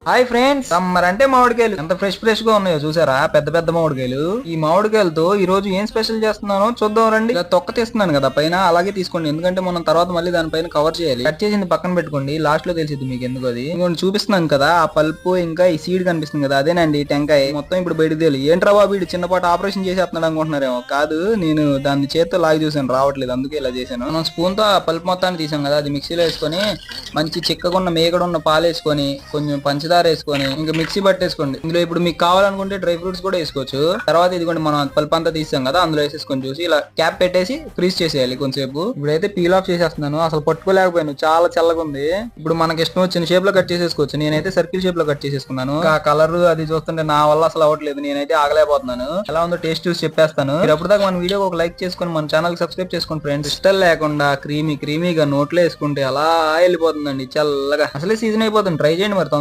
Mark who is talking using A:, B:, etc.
A: Hi friends, summer అంటే మామిడికాయలు ఎంత ఫ్రెష్ గా ఉన్నాయో చూసారా? పెద్ద పెద్ద మామిడికాయలు. ఈ మామిడికాయలతో ఈ రోజు ఏం స్పెషల్ చేస్తున్నానో చూద్దాం రండి. ఇలా తొక్క తీస్తున్నాను కదా పైన, అలాగే తీసుకోండి, ఎందుకంటే మనం తర్వాత మళ్ళీ దానిపైన కవర్ చేయాలి. కట్ చేసింది పక్కన పెట్టుకోండి, లాస్ట్ లో తెలిసింది మీకు ఎందుకు అది. ఇంకొంచెం చూపిస్తున్నాను కదా, ఆ పల్పు ఇంకా ఈ సీడ్ కనిపిస్తుంది కదా, అదేనండి టెంకాయ. మొత్తం ఇప్పుడు బయట తేలి. ఏంట్రా బాబు వీడు చిన్నపాటు ఆపరేషన్ చేసేస్తున్నాడు అనుకుంటున్నారేమో. కాదు, నేను దాన్ని చేత్తో లాగి చూసాను, రావట్లేదు, అందుకే ఇలా చేశాను. మనం స్పూన్ తో ఆ పల్పు మొత్తాన్ని తీసాం కదా, అది మిక్సీలో వేసుకొని మంచి చిక్కగున్న మేకడున్న పాలు వేసుకొని కొంచెం పంచదార వేసుకొని ఇంకా మిక్సీ పట్టేసుకోండి. ఇందులో ఇప్పుడు మీకు కావాలనుకుంటే డ్రై ఫ్రూట్స్ కూడా వేసుకోవచ్చు. తర్వాత ఇదిగోండి మనం పల్ప్ అంతా తీసాం కదా, అందులో వేసేసుకొని చూసి ఇలా క్యాప్ పెట్టేసి ఫ్రీజ్ చేసేయాలి కొంచెంసేపు. ఇప్పుడైతే పీల్ ఆఫ్ చేసేస్తున్నాను, అసలు పట్టుకోలేకపోయాను, చాలా చల్లగా ఉంది. ఇప్పుడు మనకి ఇష్టం వచ్చిన షేప్ లో కట్ చేసేసుకోవచ్చు. నేనైతే సర్కిల్ షేప్ లో కట్ చేసేసుకున్నాను. ఆ కలర్ అది చూస్తుంటే నా వల్ల అసలు అవ్వట్లేదు, నేనైతే ఆగలేకపోతున్నాను. ఎలా ఉందో టేస్ట్ చూసి చెప్పేస్తాను. మీరు అప్పుడు దాకా మన వీడియో ఒక లైక్ చేసుకొని మన ఛానల్ సబ్స్క్రైబ్ చేసుకోండి ఫ్రెండ్స్. ఇష్టం లేకుండా క్రీమీగా నోట్లో వేసుకుంటే అలా వెళ్ళిపోతుందండి చల్లగా. అసలే సీజన్ అయిపోతుంది, ట్రై చేయండి మరి.